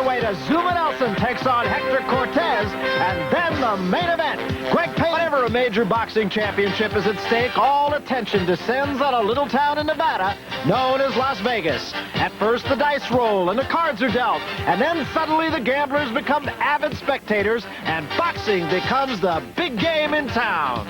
featherweight, Azumah Nelson takes on Hector Cortez, and then the main event. Greg Payne. Whenever a major boxing championship is at stake, all attention descends on a little town in Nevada known as Las Vegas. At first, the dice roll and the cards are dealt, and then suddenly the gamblers become avid spectators, and boxing becomes the big game in town.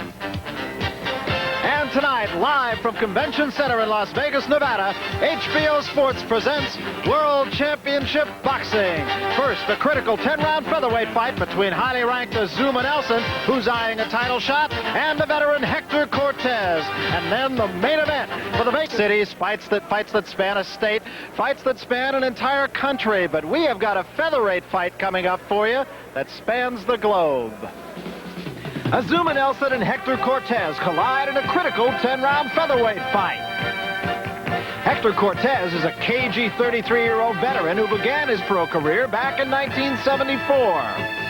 And tonight, live from Convention Center in Las Vegas, Nevada, HBO Sports presents World Championship Boxing. First, a critical 10-round featherweight fight between highly ranked Azumah Nelson, who's eyeing a title shot, and the veteran Hector Cortez. And then the main event for the Vegas cities, fights that span a state, fights that span an entire country. But we have got a featherweight fight coming up for you that spans the globe. Azumah Nelson and Hector Cortez collide in a critical 10-round featherweight fight. Hector Cortez is a cagey 33-year-old veteran who began his pro career back in 1974.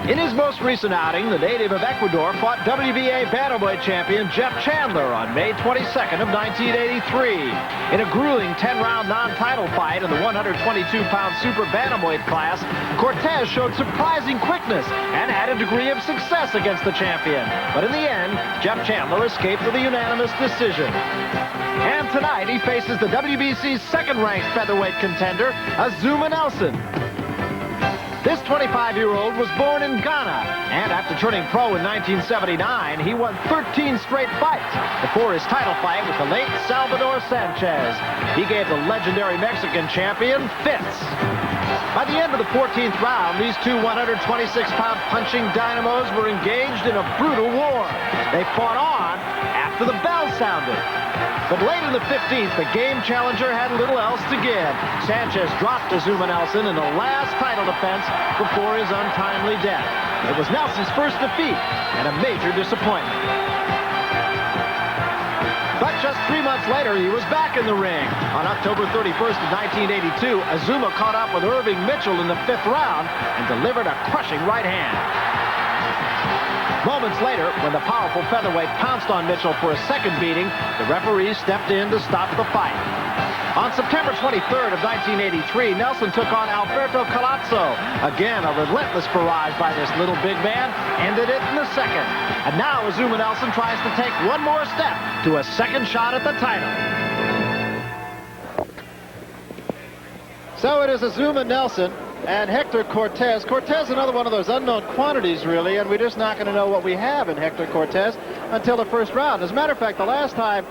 In his most recent outing, the native of Ecuador fought WBA bantamweight champion Jeff Chandler on May 22nd of 1983. In a grueling 10-round non-title fight in the 122-pound super bantamweight class, Cortez showed surprising quickness and had a degree of success against the champion. But in the end, Jeff Chandler escaped with a unanimous decision. And tonight, he faces the WBC's second-ranked featherweight contender, Azumah Nelson. This 25-year-old was born in Ghana, and after turning pro in 1979, he won 13 straight fights before his title fight with the late Salvador Sanchez. He gave the legendary Mexican champion fits. By the end of the 14th round, these two 126-pound punching dynamos were engaged in a brutal war. They fought on after the bell sounded. But late in the 15th, the game challenger had little else to give. Sanchez dropped Azumah Nelson in the last title defense before his untimely death. It was Nelson's first defeat and a major disappointment. But just 3 months later, he was back in the ring. On October 31st of 1982, Azumah caught up with Irving Mitchell in the 5th round and delivered a crushing right hand. Moments later, when the powerful featherweight pounced on Mitchell for a second beating, the referee stepped in to stop the fight. On September 23rd of 1983, Nelson took on Alberto Collazo. Again, a relentless barrage by this little big man ended it in the second. And now Azumah Nelson tries to take one more step to a second shot at the title. So it is Azumah Nelson and Hector Cortez. Cortez, another one of those unknown quantities, really, and we're just not going to know what we have in Hector Cortez until the first round. As a matter of fact, the last time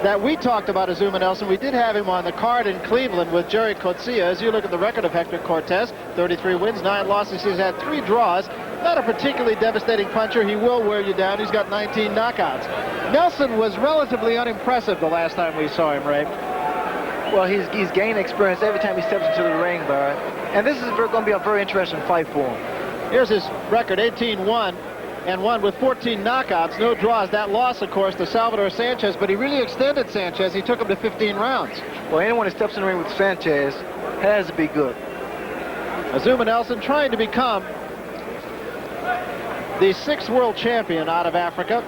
that we talked about Azumah Nelson, we did have him on the card in Cleveland with Jerry Coetzee. As you look at the record of Hector Cortez, 33 wins, 9 losses. He's had 3 draws. Not a particularly devastating puncher. He will wear you down. He's got 19 knockouts. Nelson was relatively unimpressive the last time we saw him, Ray. Well, he's gained experience every time he steps into the ring, Barry. And this is going to be a very interesting fight for him. Here's his record, 18-1 and 1 with 14 knockouts, no draws. That loss, of course, to Salvador Sanchez, but he really extended Sanchez. He took him to 15 rounds. Well, anyone who steps in the ring with Sanchez has to be good. Azumah Nelson trying to become the 6th world champion out of Africa,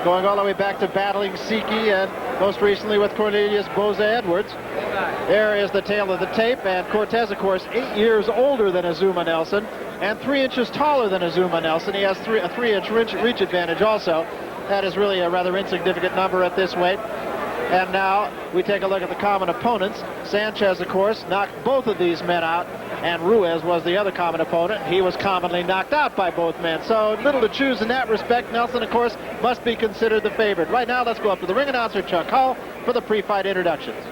going all the way back to battling Siki and most recently with Cornelius Boza Edwards. There is the tail of the tape, and Cortez, of course, 8 years older than Azumah Nelson and 3 inches taller than Azumah Nelson. He has a 3-inch reach advantage also. That is really a rather insignificant number at this weight. And now we take a look at the common opponents. Sanchez, of course, knocked both of these men out, and Ruiz was the other common opponent. He was commonly knocked out by both men. So little to choose in that respect. Nelson, of course, must be considered the favorite. Right now, let's go up to the ring announcer, Chuck Hull, for the pre-fight introductions.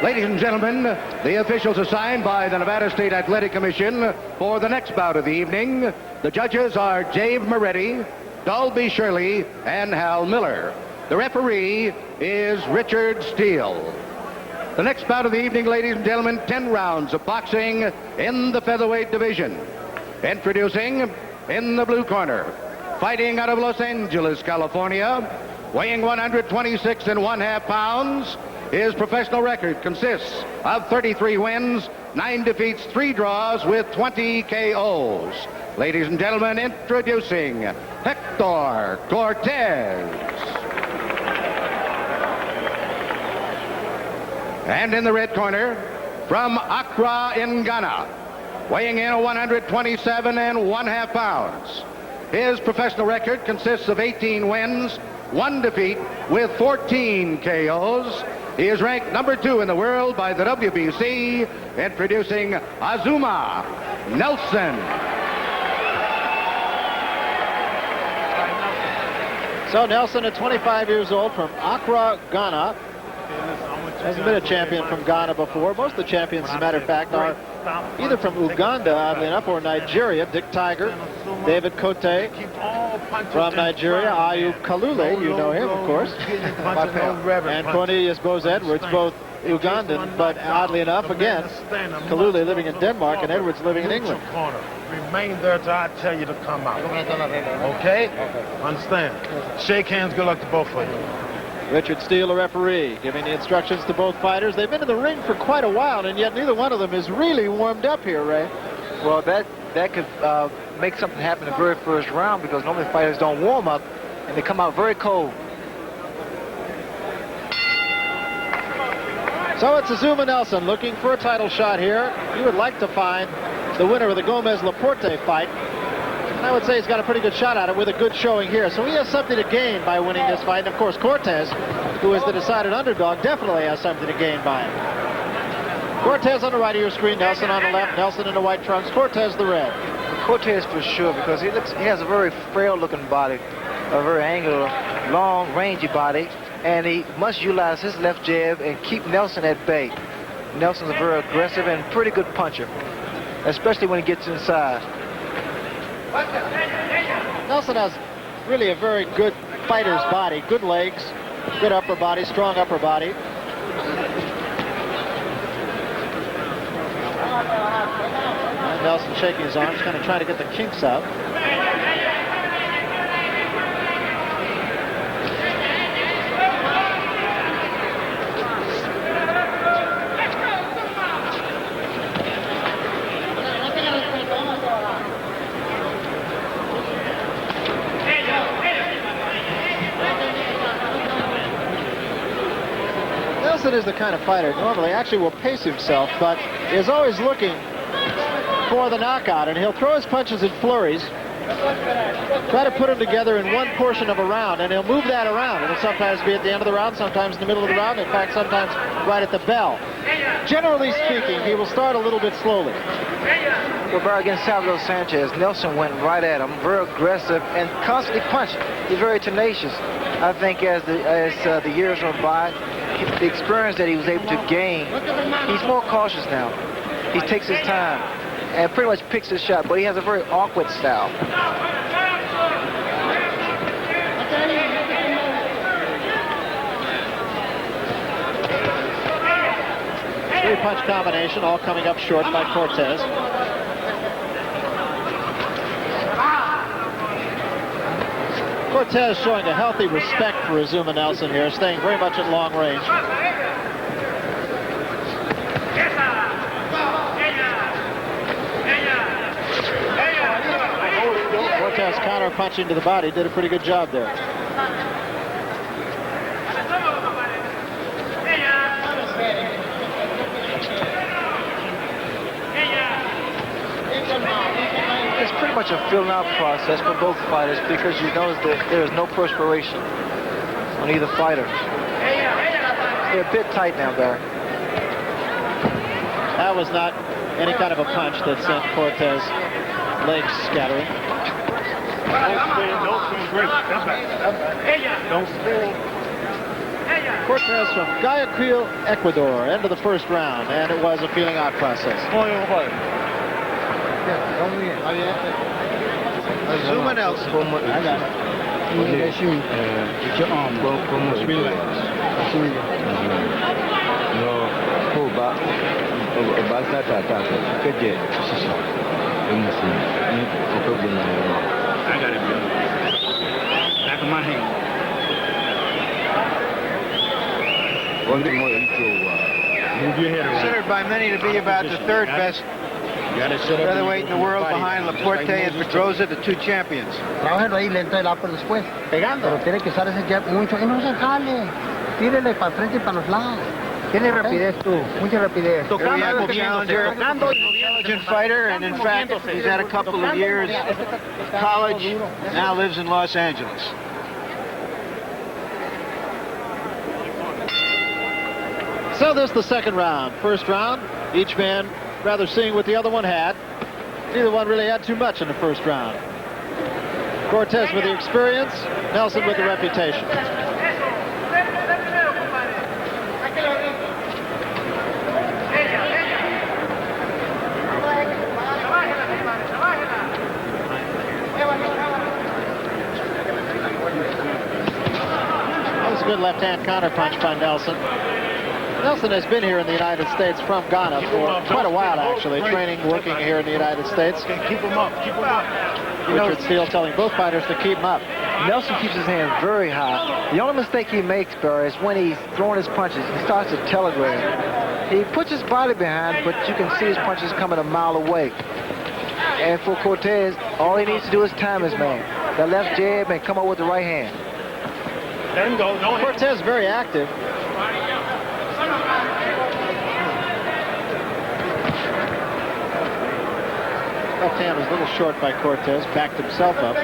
Ladies and gentlemen, the officials assigned by the Nevada State Athletic Commission for the next bout of the evening. The judges are Dave Moretti, Dalby Shirley, and Hal Miller. The referee is Richard Steele. The next bout of the evening, ladies and gentlemen, 10 rounds of boxing in the featherweight division. Introducing in the blue corner, fighting out of Los Angeles, California, weighing 126½ pounds. His professional record consists of 33 wins, 9 defeats, 3 draws with 20 KOs. Ladies and gentlemen, introducing Hector Cortez. And in the red corner, from Accra in Ghana, weighing in at 127 1/2 pounds. His professional record consists of 18 wins, 1 defeat with 14 KOs. He is ranked number 2 in the world by the WBC, introducing Azumah Nelson. So Nelson, at 25 years old, from Accra, Ghana. Hasn't been a champion from Ghana before. Most of the champions, as a matter of fact, are either from Uganda, oddly enough, or Nigeria. Dick Tiger, David Kote from Nigeria, Ayub Kalule, you know him, of course, and Cornelius Bose Edwards, both Ugandan, but oddly enough, again, Kalule living in Denmark and Edwards living in England. Remain there till I tell you to come out. Okay? Understand? Shake hands. Good luck to both of you. Richard Steele, a referee, giving the instructions to both fighters. They've been in the ring for quite a while, and yet neither one of them is really warmed up here, Ray. Well, that could make something happen in the very first round, because normally fighters don't warm up, and they come out very cold. So it's Azumah Nelson looking for a title shot here. You would like to find the winner of the Gomez-Laporte fight. I would say he's got a pretty good shot at it with a good showing here. So he has something to gain by winning this fight. And of course, Cortez, who is the decided underdog, definitely has something to gain by it. Cortez on the right of your screen, Nelson on the left, Nelson in the white trunks, Cortez the red. Cortez for sure, because he has a very frail-looking body, a very angular, long, rangy body, and he must utilize his left jab and keep Nelson at bay. Nelson's a very aggressive and pretty good puncher, especially when he gets inside. Nelson has really a very good fighter's body, good legs, good upper body, strong upper body. And Nelson shaking his arms, kind of trying to get the kinks out. Nelson is the kind of fighter normally actually will pace himself, but is always looking for the knockout, and he'll throw his punches in flurries, try to put them together in one portion of a round, and he'll move that around. It'll sometimes be at the end of the round, sometimes in the middle of the round, in fact, sometimes right at the bell. Generally speaking, he will start a little bit slowly. Well, against Salvador Sanchez, Nelson went right at him, very aggressive and constantly punched. He's very tenacious. I think as the years went by, the experience that he was able to gain, he's more cautious now. He takes his time and pretty much picks his shot, but he has a very awkward style. Three-punch combination, all coming up short by Cortez. Cortez showing a healthy respect for Azumah Nelson here, staying very much at long range. Cortez counter-punching to the body, did a pretty good job there. It's pretty much a filling out process for both fighters, because you notice that there is no perspiration on either fighter. They're a bit tight now, Barry. That was not any kind of a punch that sent Cortez legs scattering. Don't spin. Cortez from Guayaquil, Ecuador, end of the first round, and it was a feeling out process. Azumah Nelson. I got it. Get your arm, bro. Relax. No, pull back. Back that attack. Get it. I got it, bro. Back of my hand. One thing more than move your head around. Considered by many to be about the third best featherweight in the world behind Laporte and Pedroza, the two champions. Trabájalo ahí lento el upper después. Pegando. Pero tiene que usar ese jab mucho. Y no se jale. Tírele para frente y para los lados. Tiene rapidez tú, mucha rapidez. Very active challenger, intelligent fighter, and in fact, he's had a couple of years college, now lives in Los Angeles. So this is the second round. First round, each man rather seeing what the other one had. Neither one really had too much in the first round. Cortez with the experience, Nelson with the reputation. That was a good left-hand counterpunch by Nelson. Nelson has been here in the United States from Ghana for quite a while, actually, training, working here in the United States. Keep him up, keep him up. Richard Steele telling both fighters to keep him up. Nelson keeps his hands very high. The only mistake he makes, Barry, is when he's throwing his punches. He starts to telegraph. He puts his body behind, but you can see his punches coming a mile away. And for Cortez, all he needs to do is time his man. That left jab and come up with the right hand. Let him go. No, Cortez very active. Left hand was a little short by Cortez, backed himself up.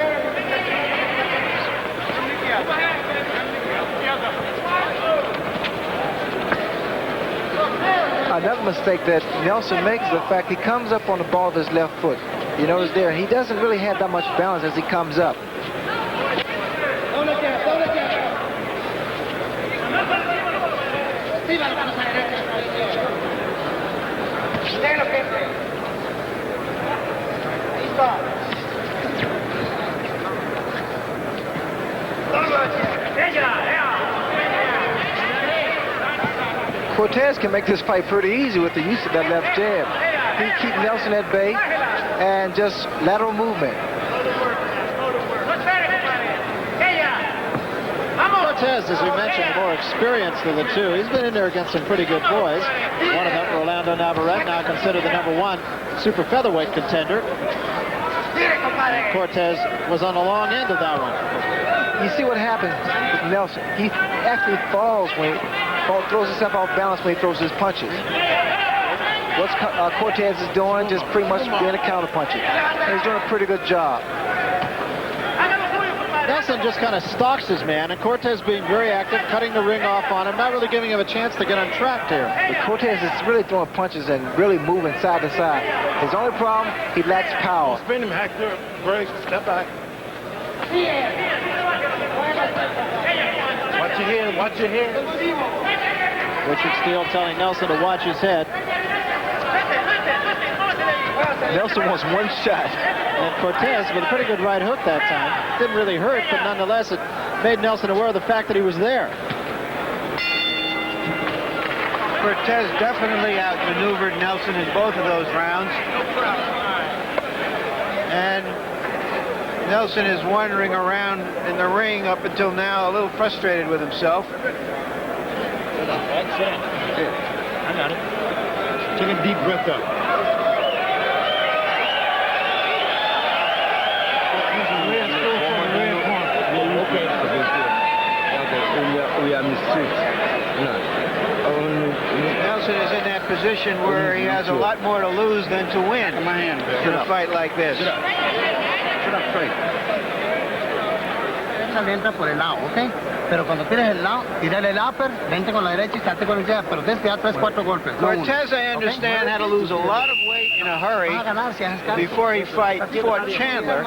Another mistake that Nelson makes is the fact he comes up on the ball of his left foot. You notice there, he doesn't really have that much balance as he comes up. Cortez can make this fight pretty easy with the use of that left jab. He keeps Nelson at bay and just lateral movement. Cortez, as we mentioned, more experienced of the two. He's been in there against some pretty good boys. One of them, Rolando Navarrete, now considered the #1 super featherweight contender. Cortez was on the long end of that one. You see what happens with Nelson. He actually falls when he throws himself off balance when he throws his punches. What's Cortez is doing, just pretty much being a counterpuncher. And he's doing a pretty good job. Nelson just kind of stalks his man, and Cortez being very active, cutting the ring off on him, not really giving him a chance to get untrapped here. But Cortez is really throwing punches and really moving side to side. His only problem, he lacks power. spin him, Hector. Break, step back. Watch your head, watch your head. Richard Steele telling Nelson to watch his head. Nelson wants one shot. And Cortez with a pretty good right hook that time. Didn't really hurt, but nonetheless it made Nelson aware of the fact that he was there. Cortez definitely outmaneuvered Nelson in both of those rounds. And Nelson is wandering around in the ring up until now, a little frustrated with himself. I got it. Take a deep breath up. Nelson is in that position where he has a lot more to lose than to win in a fight like this. Entra por el lado, ¿ok? Pero cuando tires el lado, tírale el upper, vente con la derecha y salte con el jab, pero tienes que dar 3-4 golpes. Cortez, I understand, had to lose a lot of weight in a hurry before he fought Chandler,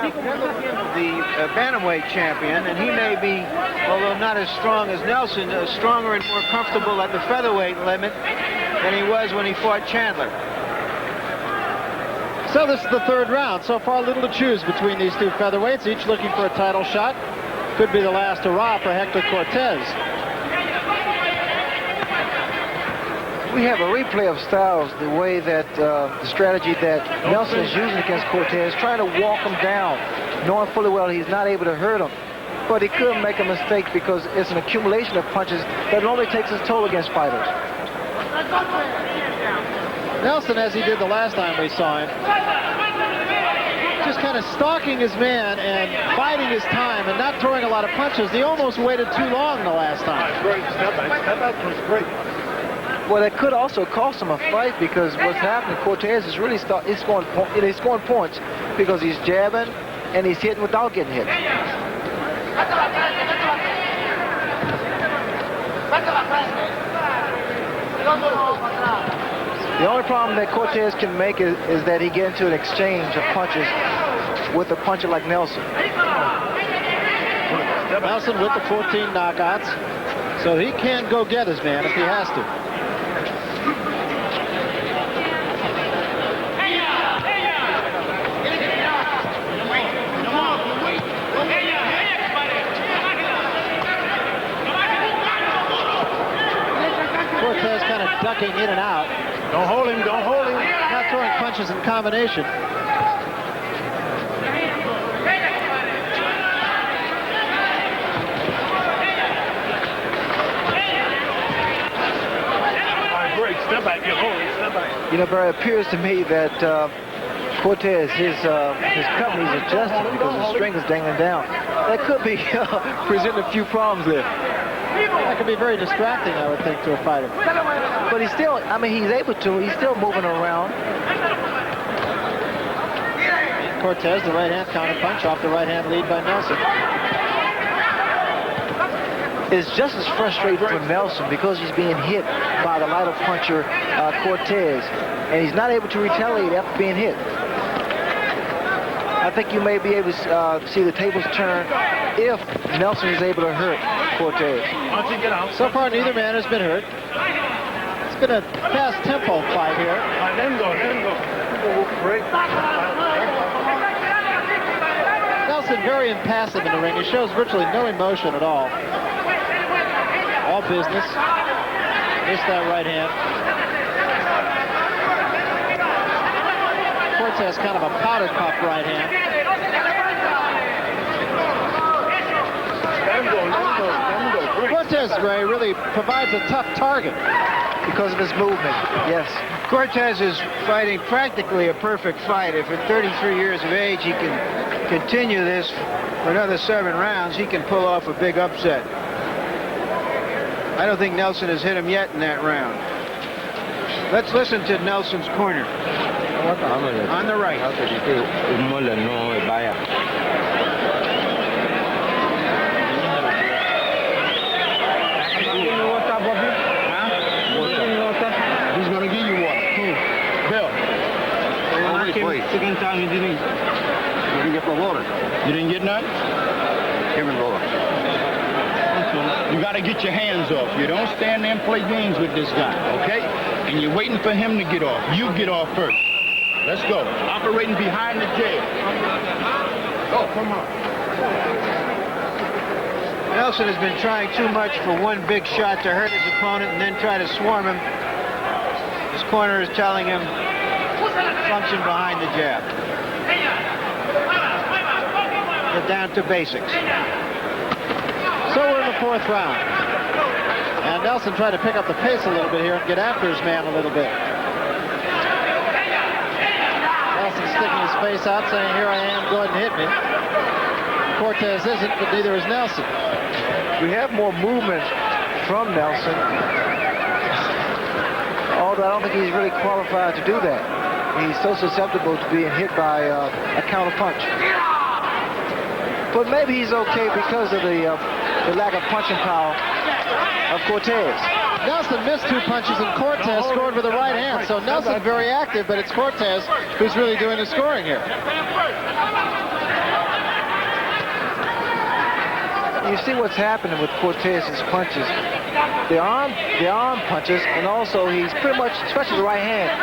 the bantamweight champion, and he may be, although not as strong as Nelson, stronger and more comfortable at the featherweight limit than he was when he fought Chandler. So this is the third round. So far, little to choose between these two featherweights, each looking for a title shot. Could be the last hurrah for Hector Cortez. We have a replay of Styles, the way that the strategy that Nelson is using against Cortez, trying to walk him down, knowing fully well he's not able to hurt him. But he could make a mistake because it's an accumulation of punches that normally takes its toll against fighters. Nelson, as he did the last time we saw him, just kind of stalking his man and biding his time and not throwing a lot of punches. He almost waited too long the last time. Great, step back, first, great. Well, that could also cost him a fight because what's happening, Cortez is really he's scoring points because he's jabbing and he's hitting without getting hit. The only problem that Cortez can make is that he get into an exchange of punches with a puncher like Nelson. Nelson with the 14 knockouts, so he can go get his man if he has to. Cortez kind of ducking in and out. Don't hold him, don't hold him. Not throwing punches in combination. Step back, step back. You know, Barry, it appears to me that Cortez, his company's adjusted because the string is dangling down. That could be presenting a few problems there. That could be very distracting, I would think, to a fighter. But he's still, I mean, he's able to. He's still moving around. Cortez, the right hand counter punch off the right hand lead by Nelson. It's just as frustrating for Nelson because he's being hit by the lighter puncher Cortez, and he's not able to retaliate after being hit. I think you may be able to see the tables turn if Nelson is able to hurt Cortez. So far, neither man has been hurt. It's been a fast tempo fight here. Let him go. Nelson very impassive in the ring. He shows virtually no emotion at all. All business. Missed that right hand. Cortez kind of a powder puff right hand. Cortez, Ray, really provides a tough target because of his movement. Yes. Cortez is fighting practically a perfect fight. If at 33 years of age he can continue this for another 7 rounds, he can pull off a big upset. I don't think Nelson has hit him yet in that round. Let's listen to Nelson's corner. On the right. He's going to give you what? Bill. Second time he didn't. You didn't get the water. You didn't get none? Give him water. You got to get your hands off. You don't stand there and play games with this guy, okay? And you're waiting for him to get off. You get off first. Let's go. Operating behind the jail. Oh, come on. Nelson has been trying too much for one big shot to hurt his opponent and then try to swarm him. His corner is telling him function behind the jab. Get down to basics. So we're in the 4th round. And Nelson tried to pick up the pace a little bit here and get after his man a little bit. Nelson sticking his face out saying, here I am, go ahead and hit me. Cortez isn't, but neither is Nelson. We have more movement from Nelson, although I don't think he's really qualified to do that. He's so susceptible to being hit by a counter punch. But maybe he's okay because of the lack of punching power of Cortez. Nelson missed 2 punches and Cortez scored with the right hand. So Nelson very active, but it's Cortez who's really doing the scoring here. You see what's happening with Cortez's punches. The arm punches, and also he's pretty much, especially the right hand,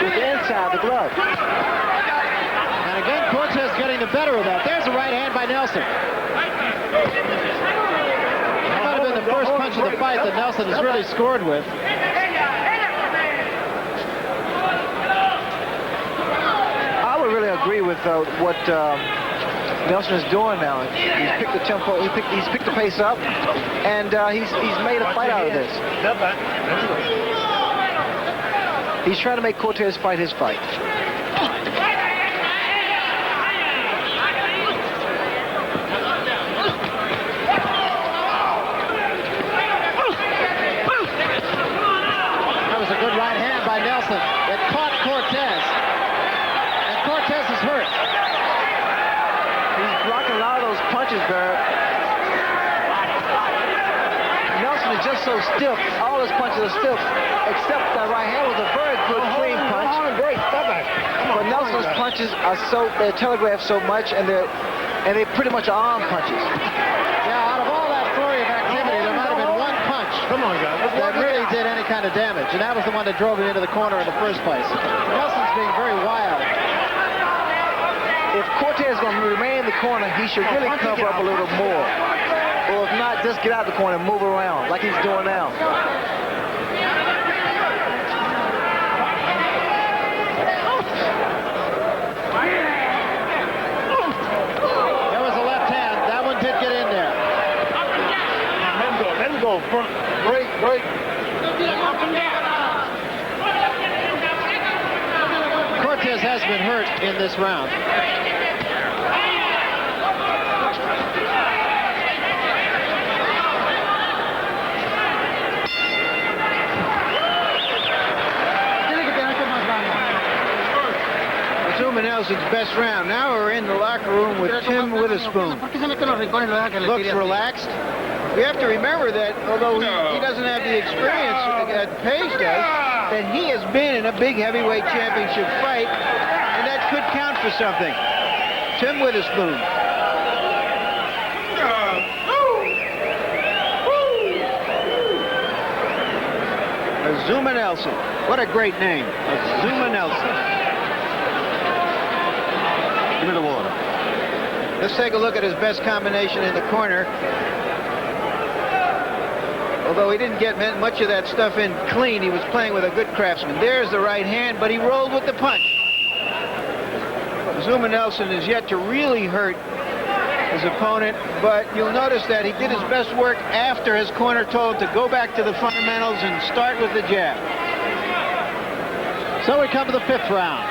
with the inside of the glove. And again, Cortez getting the better of that. There's a right hand by Nelson. That might have been the first punch of the fight that Nelson has really scored with. I would really agree with what Nelson is doing now. He's picked the tempo, he's picked the pace up, and he's made a fight out of this. He's trying to make Cortez fight his fight. stiff. All his punches are stiff, except that right hand was a very good clean punch. Great. Step back. But Nelson's punches are they're telegraphed so much, and they pretty much are arm punches. Yeah, out of all that flurry of activity, there might have been one punch that really did any kind of damage, and that was the one that drove him into the corner in the first place. Nelson's being very wild. If Cortez is going to remain in the corner, he should really cover up a little more. Or if not, just get out the corner and move around like he's doing now. There was a left hand. That one did get in there. Let him go. Break. Cortez has been hurt in this round. Azumah Nelson's best round. Now we're in the locker room with Tim Witherspoon. Looks relaxed. We have to remember that although he doesn't have the experience that Page does, that he has been in a big heavyweight championship fight, and that could count for something. Tim Witherspoon. Azumah Nelson. What a great name. Azumah Nelson. Give me the water. Let's take a look at his best combination in the corner. Although he didn't get much of that stuff in clean, he was playing with a good craftsman. There's the right hand, but he rolled with the punch. Azumah Nelson is yet to really hurt his opponent, but you'll notice that he did his best work after his corner told him to go back to the fundamentals and start with the jab. So we come to the fifth round.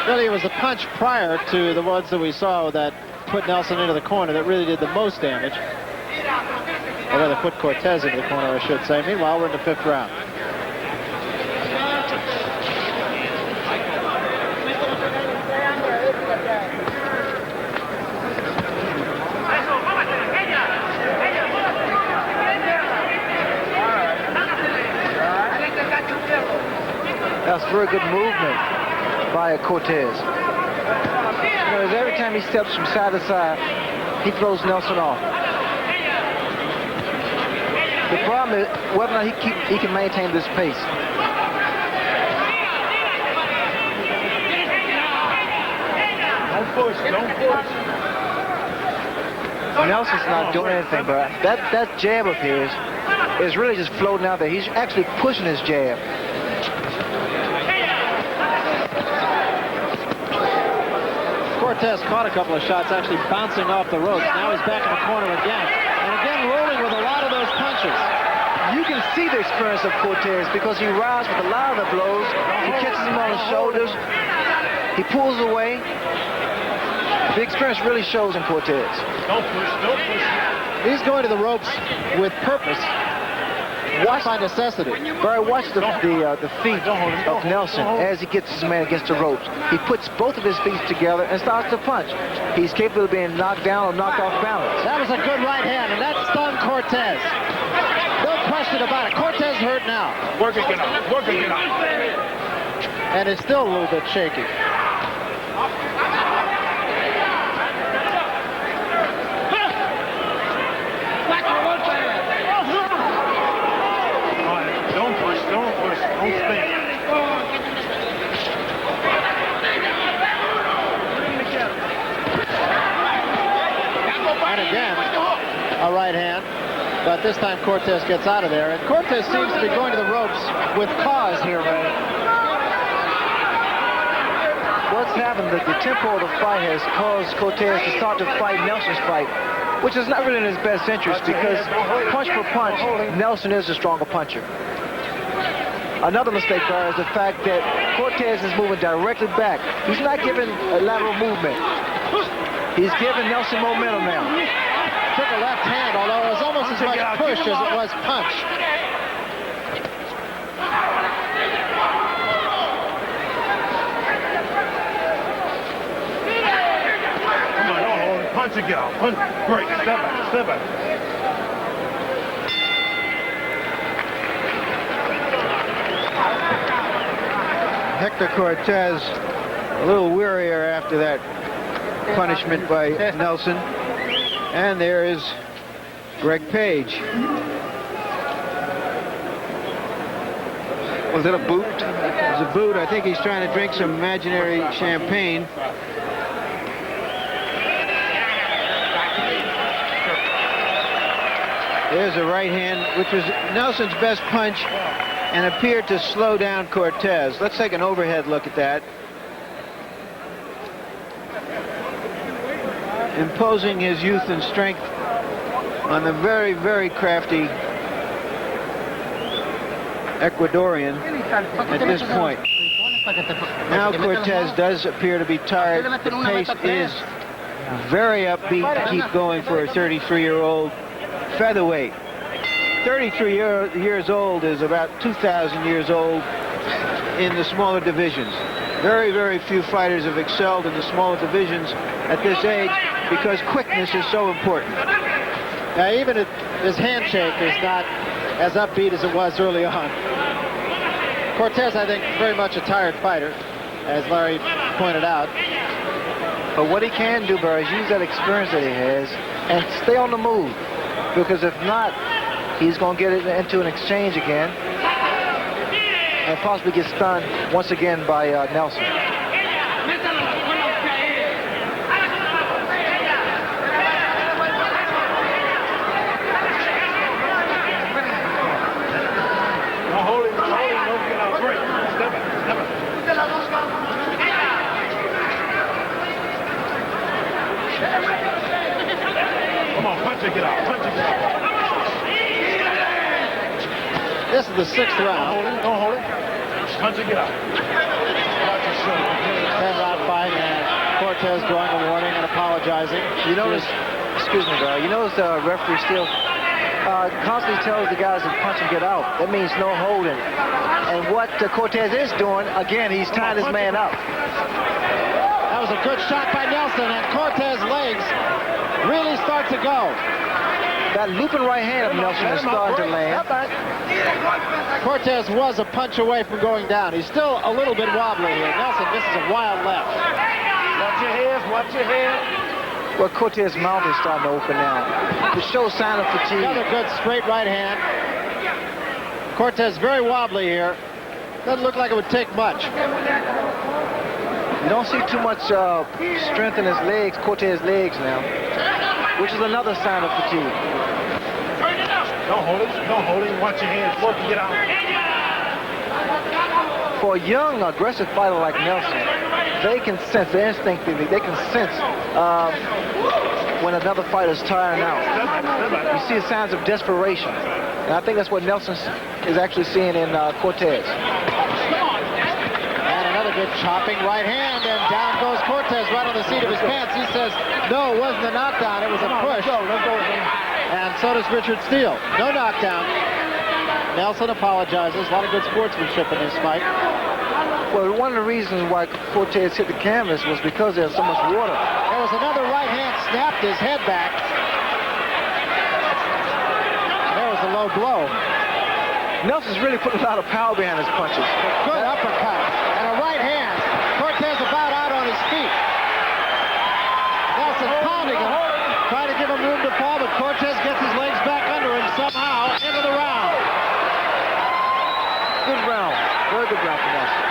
Really, it was the punch prior to the ones that we saw that put Nelson into the corner that really did the most damage. Or rather, put Cortez into the corner, I should say. Meanwhile, we're in the fifth round. That's very good movement by Cortez. You know, every time he steps from side to side, he throws Nelson off. The problem is whether or not he can maintain this pace. Don't push. Nelson's not doing anything, but that jab of his is really just floating out there. He's actually pushing his jab. Cortez caught a couple of shots actually bouncing off the ropes. Now he's back in the corner again. And again rolling with a lot of those punches. You can see the experience of Cortez because he rides with a lot of the blows. He catches him on the shoulders. He pulls away. The experience really shows in Cortez. Don't push. He's going to the ropes with purpose. Watch by necessity. Barry, watch the feet of Nelson as he gets his man against the ropes. He puts both of his feet together and starts to punch. He's capable of being knocked down or knocked off balance. That was a good right hand, and that stunned Cortez. No question about it. Cortez hurt now. Work it out. And is still a little bit shaky. Don't spin. And again, a right hand. But this time Cortez gets out of there. And Cortez seems to be going to the ropes with cause here, Ray. What's happened, the tempo of the fight has caused Cortez to start to fight Nelson's fight, which is not really in his best interest because punch for punch, Nelson is the stronger puncher. Another mistake, Barry, is the fact that Cortez is moving directly back. He's not giving a lateral movement. He's giving Nelson momentum now. Took a left hand, although it was almost as much push as it was punch. Come on, punch again. Punch. Break. Step back. Hector Cortez a little wearier after that punishment by Nelson. And there is Greg Page. Was it a boot? It was a boot. I think he's trying to drink some imaginary champagne. There's a right hand, which was Nelson's best punch and appeared to slow down Cortez. Let's take an overhead look at that. Imposing his youth and strength on the very, very crafty Ecuadorian at this point. Now Cortez does appear to be tired. The pace is very upbeat to keep going for a 33-year-old featherweight. 33 years old is about 2,000 years old in the smaller divisions. Very, very few fighters have excelled in the smaller divisions at this age because quickness is so important. Now, even his handshake is not as upbeat as it was early on. Cortez, I think, very much a tired fighter, as Larry pointed out. But what he can do, Barry, is use that experience that he has and stay on the move. Because if not, he's going to get it into an exchange again and possibly get stunned once again by Nelson. This is the 6th round. Don't hold it. Punch it, get out. 10-round fight, and Cortez drawing a warning and apologizing. You notice, excuse me, Barry, you notice the referee still constantly tells the guys to punch and get out. That means no holding. And what Cortez is doing, again, he's tying his man up. That was a good shot by Nelson, and Cortez's legs really start to go. That looping right hand of Nelson is starting to land. Cortez was a punch away from going down. He's still a little bit wobbly here. Nelson misses a wild left. Watch your head, watch your head. Well, Cortez's mouth is starting to open now to show sign of fatigue. Another good straight right hand. Cortez very wobbly here. Doesn't look like it would take much. You don't see too much strength in his legs, Cortez's legs now, which is another sign of fatigue. Don't hold it, don't hold it. Watch your hands, work and get out. For a young, aggressive fighter like Nelson, they can sense, instinctively, they can sense when another fighter's tiring out. You see signs of desperation. And I think that's what Nelson is actually seeing in Cortez. And another good chopping right hand, and down goes Cortez right on the seat of his pants. He says, no, it wasn't a knockdown, it was a push. And so does Richard Steele. No knockdown. Nelson apologizes. A lot of good sportsmanship in this fight. Well, one of the reasons why Cortez hit the canvas was because there's so much water. There was another right hand, snapped his head back. There was a low blow. Nelson's really putting a lot of power behind his punches. Good uppercut. And a right hand. Cortez about out on his feet. Nelson pounding him, trying to give him room to fall, but Cortez gets his legs back under him somehow into the round. Good round. Very good round for Nelson.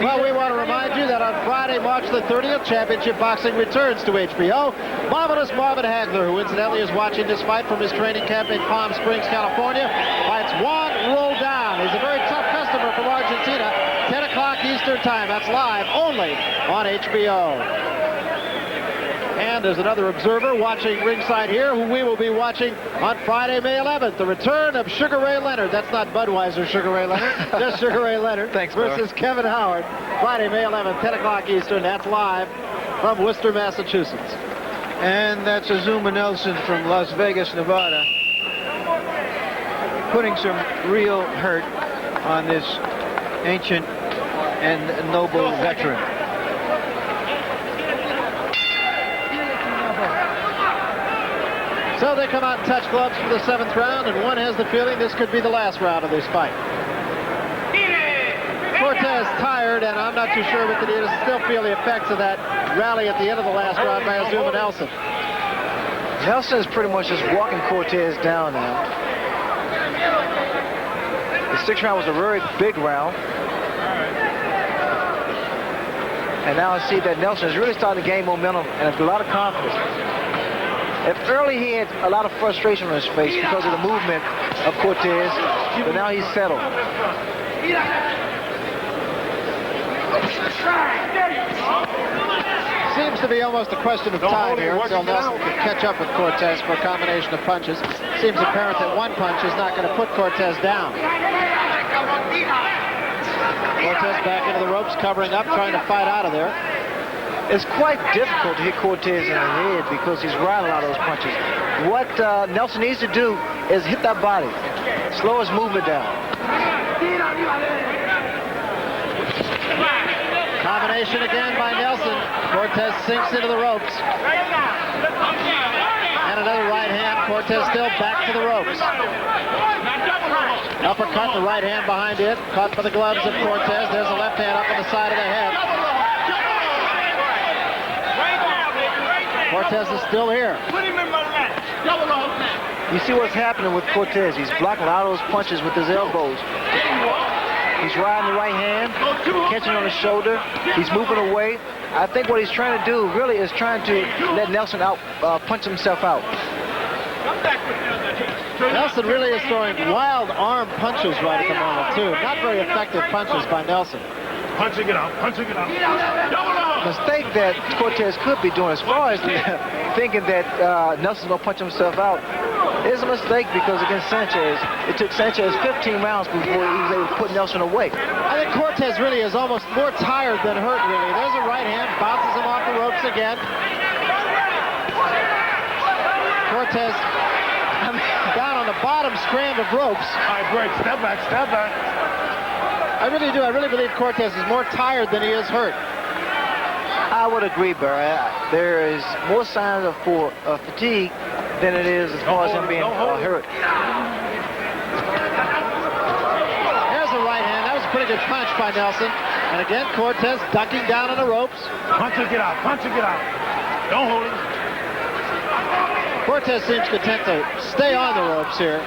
Well, we want to remind you that on Friday, March the 30th, Championship Boxing returns to HBO. Marvelous Marvin Hagler, who incidentally is watching this fight from his training camp in Palm Springs, California, fights Juan Roldan. He's a very tough customer from Argentina. 10 o'clock Eastern Time. That's live only on HBO. And there's another observer watching ringside here who we will be watching on Friday, May 11th. The return of Sugar Ray Leonard. That's not Budweiser Sugar Ray Leonard. Just Sugar Ray Leonard. Thanks, versus Kevin Howard. Friday, May 11th, 10 o'clock Eastern. That's live from Worcester, Massachusetts. And that's Azumah Nelson from Las Vegas, Nevada, putting some real hurt on this ancient and noble veteran. So they come out and touch gloves for the 7th round, and one has the feeling this could be the last round of this fight. Cortez tired, and I'm not too sure what to do. Still feel the effects of that rally at the end of the last round by Azumah Nelson. Nelson is pretty much just walking Cortez down now. The 6th round was a very big round. And now I see that Nelson is really starting to gain momentum and a lot of confidence. If early he had a lot of frustration on his face because of the movement of Cortez, but now he's settled. Seems to be almost a question of time here until Nelson can catch up with Cortez for a combination of punches. Seems apparent that one punch is not going to put Cortez down. Cortez back into the ropes, covering up, trying to fight out of there. It's quite difficult to hit Cortez in the head because he's riding a lot of those punches. What Nelson needs to do is hit that body, slow his movement down. Combination again by Nelson. Cortez sinks into the ropes. And another right hand. Cortez still back to the ropes. Uppercut, the right hand behind it. Caught by the gloves of Cortez. There's a left hand up on the side of the head. Cortez is still here. You see what's happening with Cortez. He's blocking a lot of those punches with his elbows. He's riding the right hand, catching on the shoulder. He's moving away. I think what he's trying to do really is trying to let Nelson out, punch himself out. Nelson really is throwing wild arm punches right at the moment, too. Not very effective punches by Nelson. Punching it out, punching it out. Mistake that Cortez could be doing as far as thinking that Nelson's going to punch himself out is a mistake because against Sanchez, it took Sanchez 15 rounds before he was able to put Nelson away. I think Cortez really is almost more tired than hurt, really. There's a right hand, bounces him off the ropes again. Cortez down on the bottom strand of ropes. All right, break, step back, step back. I really do. I really believe Cortez is more tired than he is hurt. I would agree, Barry. There is more signs of fatigue than it is as far as him being hurt. There's a right hand. That was a pretty good punch by Nelson. And again, Cortez ducking down on the ropes. Punch and get out, punch and get out. Don't hold it. Cortez seems content to stay on the ropes here.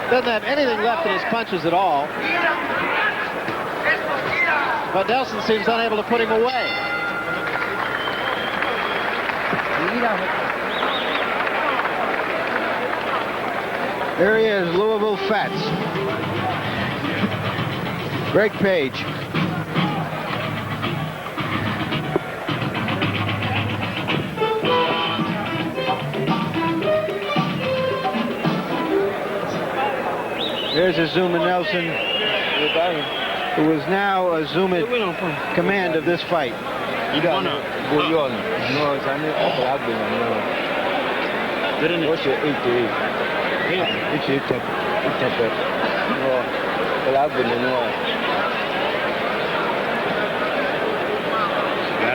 Doesn't have anything left in his punches at all. But Nelson seems unable to put him away. There he is, Louisville Fats. Greg Page. There's Azumah Nelson, who is now Azumah's command of this fight. Got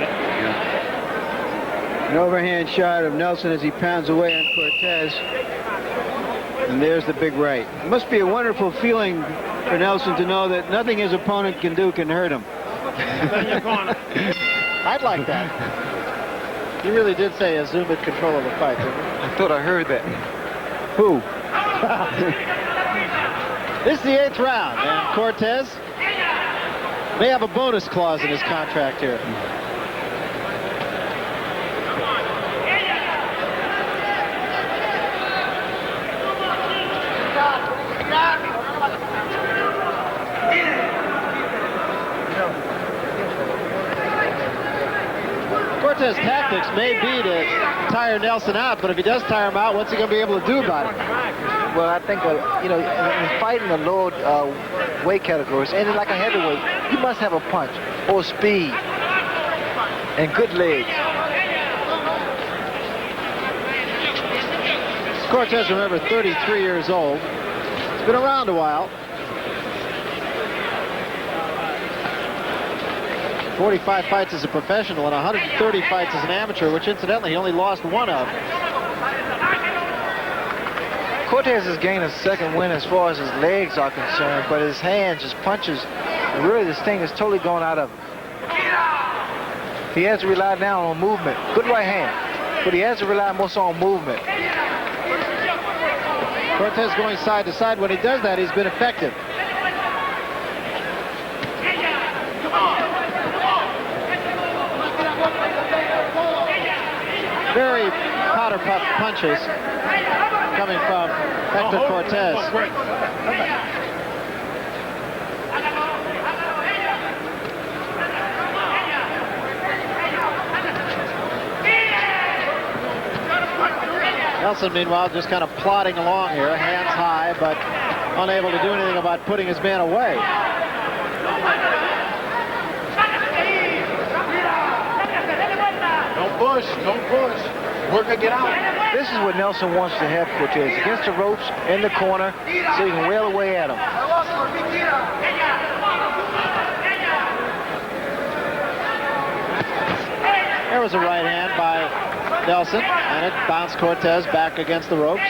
it? An overhand shot of Nelson as he pounds away on Cortez. And there's the big right. It must be a wonderful feeling for Nelson to know that nothing his opponent can do can hurt him. I'd like that. He really did say Azumah had control of the fight, didn't he? I thought I heard that. Who? This is the 8th round, and Cortez may have a bonus clause in his contract here. Cortez's tactics may be to tire Nelson out, but if he does tire him out, what's he going to be able to do about it? Well, I think, in fighting the lower weight categories, and like a heavyweight, you must have a punch or speed and good legs. Cortez, remember, 33 years old. He's been around a while. 45 fights as a professional and 130 fights as an amateur, which incidentally he only lost one of. Cortez has gained a second win as far as his legs are concerned, but his hands, his punches, really this thing is totally gone out of him. He has to rely now on movement. Good right hand, but he has to rely more so on movement. Cortez going side to side. When he does that, he's been effective. Very powder puff punches coming from Hector Cortez. Nelson, meanwhile, just kind of plodding along here, hands high, but unable to do anything about putting his man away. Don't push, don't push. Work to get out. This is what Nelson wants to have Cortez, against the ropes, in the corner, so he can wail away at him. There was a right hand by Nelson, and it bounced Cortez back against the ropes.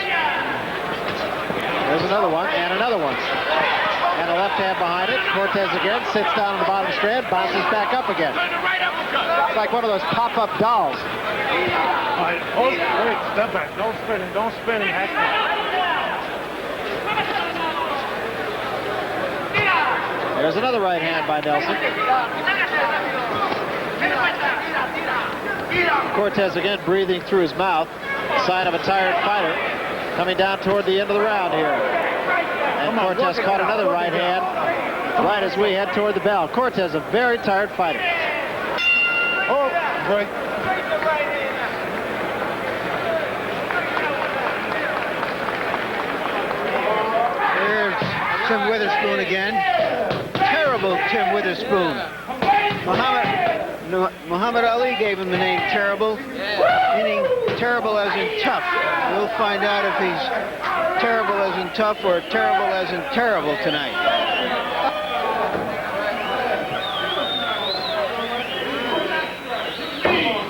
There's another one, and another one. And a left hand behind it. Cortez again sits down on the bottom strand, bounces back up again. It's like one of those pop-up dolls. All right, hold, wait, step back. Don't spin him, don't spin him, Hector. There's another right hand by Nelson. Cortez again breathing through his mouth. Sign of a tired fighter. Coming down toward the end of the round here. And Cortez caught another right hand right as we head toward the bell. Cortez, a very tired fighter. Oh, break. There's Tim Witherspoon again. Terrible Tim Witherspoon. Muhammad Ali gave him the name Terrible, meaning terrible as in tough. We'll find out if he's terrible as in tough or terrible as in terrible tonight.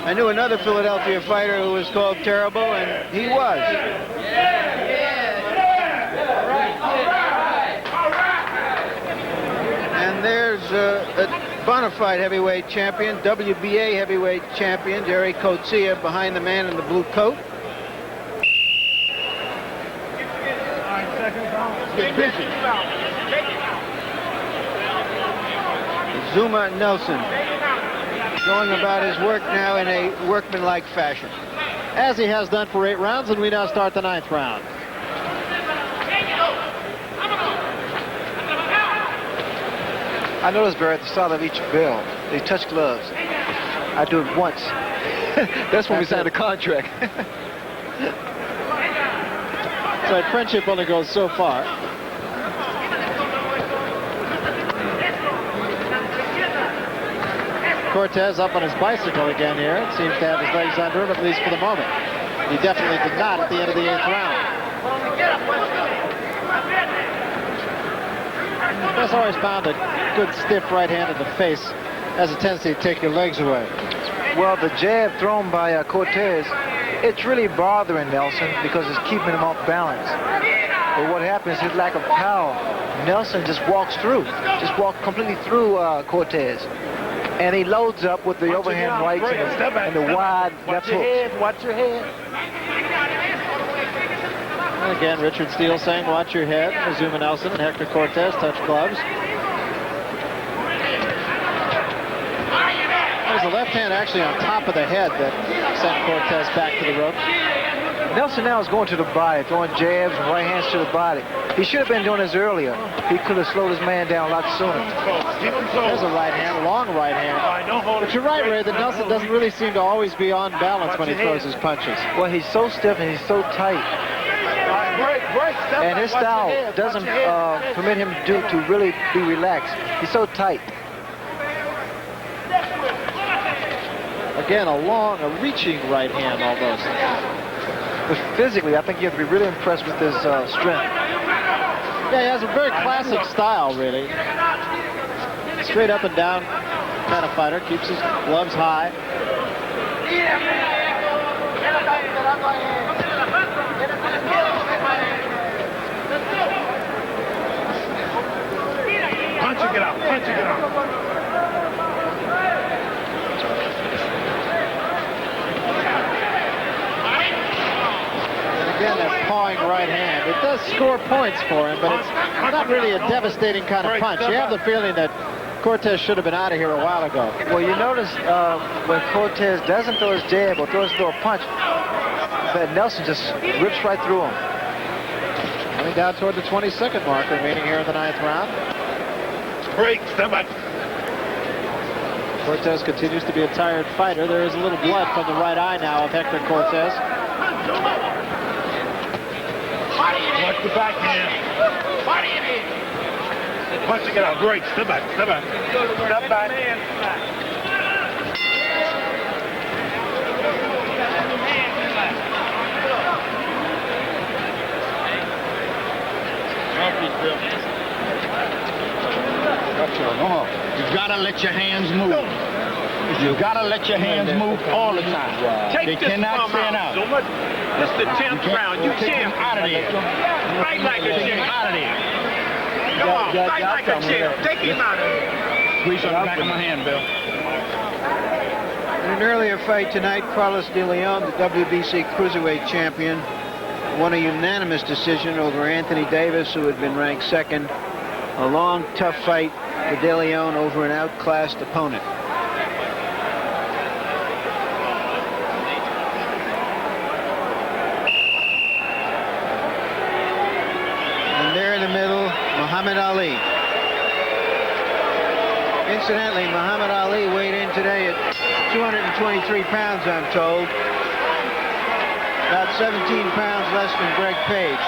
I knew another Philadelphia fighter who was called Terrible, and he was. And there's a bona fide heavyweight champion, WBA heavyweight champion, Jerry Coetzee, behind the man in the blue coat. Get busy. Azumah Nelson going about his work now in a workmanlike fashion. As he has done for 8 rounds, and we now start the 9th round. I noticed, Barry, at the start of each bell, they touch gloves. I do it once. That's when we signed a contract. So friendship only goes so far. Cortez up on his bicycle again here. It seems to have his legs under him, at least for the moment. He definitely did not at the end of the 8th round. That's always found a good stiff right hand in the face has a tendency to take your legs away. Well, the jab thrown by Cortez, it's really bothering Nelson because it's keeping him off balance. But what happens, his lack of power, Nelson just walks through, completely through Cortez. And he loads up with the overhand rights and the wide left hooks. Watch your head. And again, Richard Steele saying, watch your head. Azumah Nelson and Hector Cortez touch gloves. There's a left hand actually on top of the head that sent Cortez back to the ropes. Nelson now is going to the body, throwing jabs and right hands to the body. He should have been doing this earlier. He could have slowed his man down a lot sooner. There's a right hand, long right hand. But you're right, Ray, that Nelson doesn't really seem to always be on balance when he throws his punches. Well, he's so stiff and he's so tight. And his style doesn't permit him to really be relaxed. He's so tight. Again, a reaching right hand almost. But physically, I think you have to be really impressed with his strength. Yeah, he has a very classic style, really. Straight up and down kind of fighter. Keeps his gloves high. Punch it out. Punch it out. Again, that pawing right hand. It does score points for him, but it's not really a devastating kind of punch. You have the feeling that Cortez should have been out of here a while ago. Well, you notice when Cortez doesn't throw his jab or throws a punch, that Nelson just rips right through him. Coming down toward the 22nd mark remaining here in the 9th round. Break, step back. Cortez continues to be a tired fighter. There is a little blood from the right eye now of Hector Cortez. Watch the backhand. Punch it out. Break, step back, step back. Step back. You gotta let your hands move. You gotta let your hands move all the time. They cannot stand out. So much. This is the 10th round. You can't out of there. fight like a champ. Out of there. Come on, fight like a champ. Take him out of there. Squeeze on the back of my hand, Bill. In an earlier fight tonight, Carlos de Leon, the WBC Cruiserweight champion, won a unanimous decision over Anthony Davis, who had been ranked second. A long, tough fight for de Leon over an outclassed opponent. And there in the middle, Muhammad Ali. Incidentally, Muhammad Ali weighed in today at 223 pounds, I'm told. About 17 pounds less than Greg Page.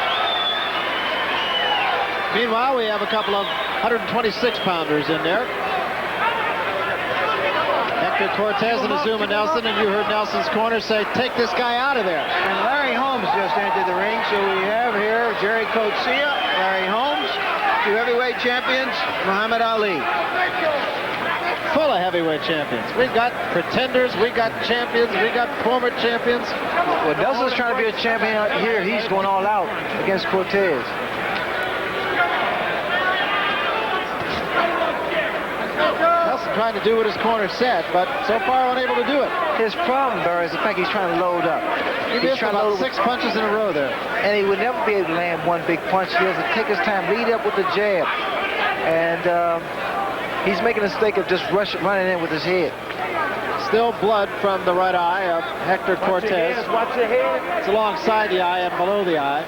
Meanwhile, we have a couple of 126-pounders in there. Hector Cortez and Azumah Nelson, and you heard Nelson's corner say, take this guy out of there. And Larry Holmes just entered the ring, so we have here Jerry Coetzee, Larry Holmes, two heavyweight champions, Muhammad Ali. Full of heavyweight champions. We've got pretenders, we got champions, we got former champions. Well, Nelson's trying to be a champion out here. He's going all out against Cortez. Nelson trying to do what his corner said, but so far unable to do it. His problem, Barry, is the fact he's trying to load up. He missed about 6 punches in a row there. And he would never be able to land one big punch. He has to take his time, lead up with the jab. And he's making a mistake of just running in with his head. Still blood from the right eye of Hector Cortez. Watch your head. It's alongside the eye and below the eye.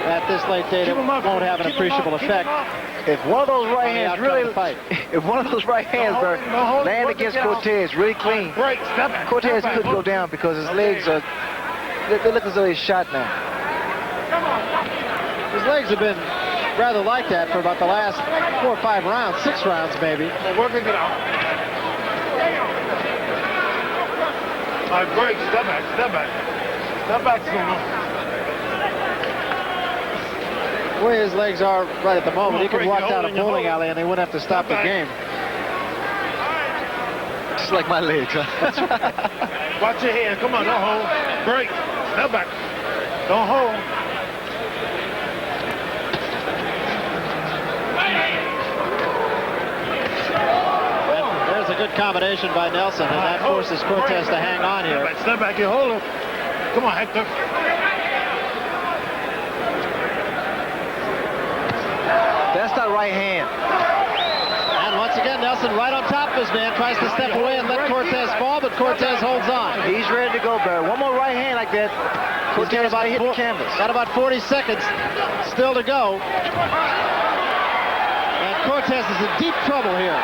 At this late date, it won't have an appreciable effect. If one of those right hands really, fight. if one of those right hands, Barry, land against Cortez really clean, Cortez could go down because his legs are, they look as though he's shot now. His legs have been rather like that for about the last 4 or 5 rounds, 6 rounds maybe. Working it out. All right, break, step back, step back. Step back, Zuma. The way his legs are right at the moment, he could walk down a bowling alley and they wouldn't have to stop the game. Just like my legs, huh? Watch your head. Come on, don't hold. Break. Step back. Don't hold. And there's a good combination by Nelson, and that forces Cortez to hang on here. Step back and hold it. Come on, Hector. That's not right hand. And once again, Nelson right on top of his man, tries to step away and let Cortez fall, but Cortez holds on. He's ready to go, Barry. One more right hand like that. Cortez about to hit the canvas. Got about 40 seconds still to go. And Cortez is in deep trouble here.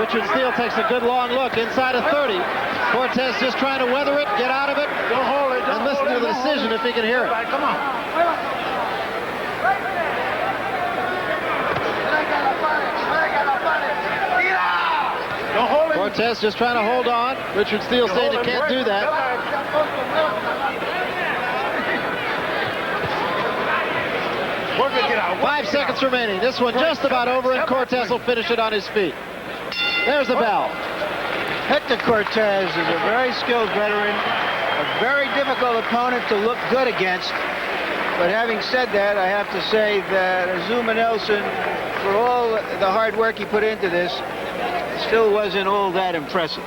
Richard Steele takes a good long look inside of 30. Cortez just trying to weather it, get out of it, and listen to the decision if he can hear it. Come on. Cortez just trying to hold on. Richard Steele saying he can't do that. 5 seconds remaining. This one just about over, and Cortez will finish it on his feet. There's the bell. Hector Cortez is a very skilled veteran, a very difficult opponent to look good against. But having said that, I have to say that Azumah Nelson, for all the hard work he put into this, still wasn't all that impressive.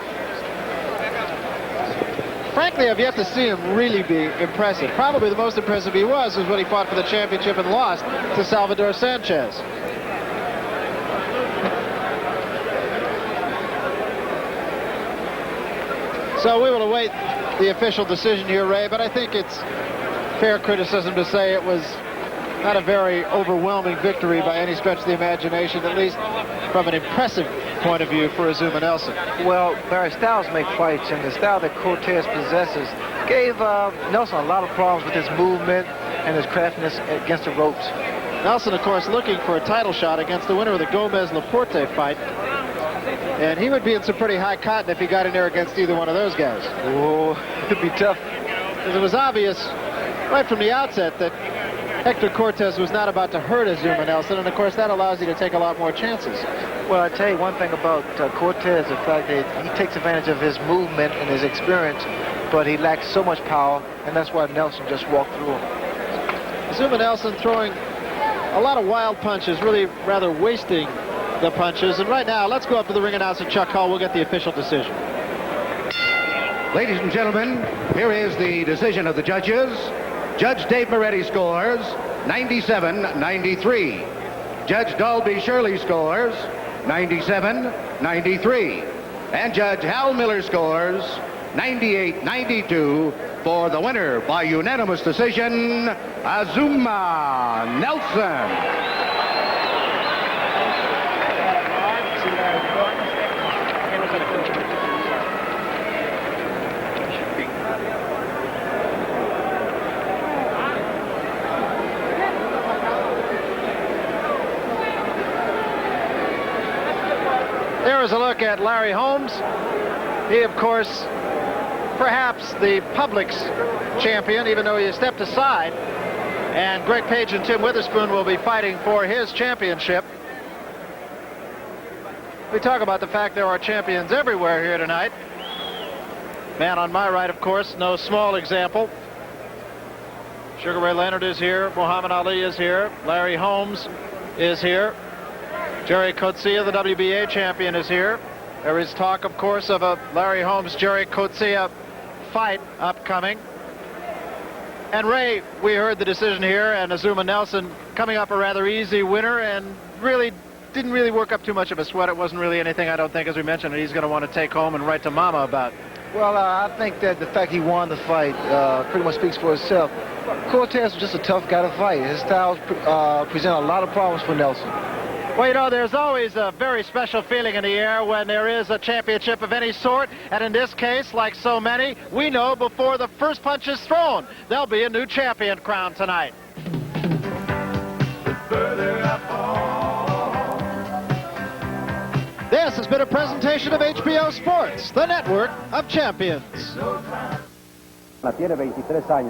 Frankly, I've yet to see him really be impressive. Probably the most impressive he was when he fought for the championship and lost to Salvador Sanchez. So we will await the official decision here, Ray, but I think it's fair criticism to say it was not a very overwhelming victory by any stretch of the imagination, at least from an impressive point of view for Azumah Nelson. Well, Barry, styles make fights, and the style that Cortez possesses gave Nelson a lot of problems with his movement and his craftiness against the ropes. Nelson, of course, looking for a title shot against the winner of the Gomez-Laporte fight. And he would be in some pretty high cotton if he got in there against either one of those guys. Oh, it'd be tough. Because it was obvious right from the outset that Hector Cortez was not about to hurt Azumah Nelson, and of course that allows you to take a lot more chances. Well, I tell you one thing about Cortez, the fact that he takes advantage of his movement and his experience, but he lacks so much power, and that's why Nelson just walked through him. Azumah Nelson throwing a lot of wild punches, really rather wasting the punches. And right now, let's go up to the ring announcer, Chuck Hull. We'll get the official decision. Ladies and gentlemen, here is the decision of the judges. Judge Dave Moretti scores 97-93. Judge Dalby Shirley scores 97-93. And Judge Hal Miller scores 98-92 for the winner by unanimous decision, Azumah Nelson. There is a look at Larry Holmes. He, of course, perhaps the public's champion, even though he stepped aside. And Greg Page and Tim Witherspoon will be fighting for his championship. We talk about the fact there are champions everywhere here tonight. Man on my right, of course, no small example. Sugar Ray Leonard is here. Muhammad Ali is here. Larry Holmes is here. Jerry Coetzee, the WBA champion, is here. There is talk, of course, of a Larry Holmes-Jerry Coetzee fight upcoming. And Ray, we heard the decision here, and Azumah Nelson coming up a rather easy winner, and really didn't really work up too much of a sweat. It wasn't really anything, I don't think, as we mentioned, that he's going to want to take home and write to Mama about. Well, I think that the fact he won the fight pretty much speaks for itself. Cortez was just a tough guy to fight. His styles present a lot of problems for Nelson. Well, you know, there's always a very special feeling in the air when there is a championship of any sort. And in this case, like so many, we know before the first punch is thrown, there'll be a new champion crowned tonight. This has been a presentation of HBO Sports, the network of champions. Tiene 23 años.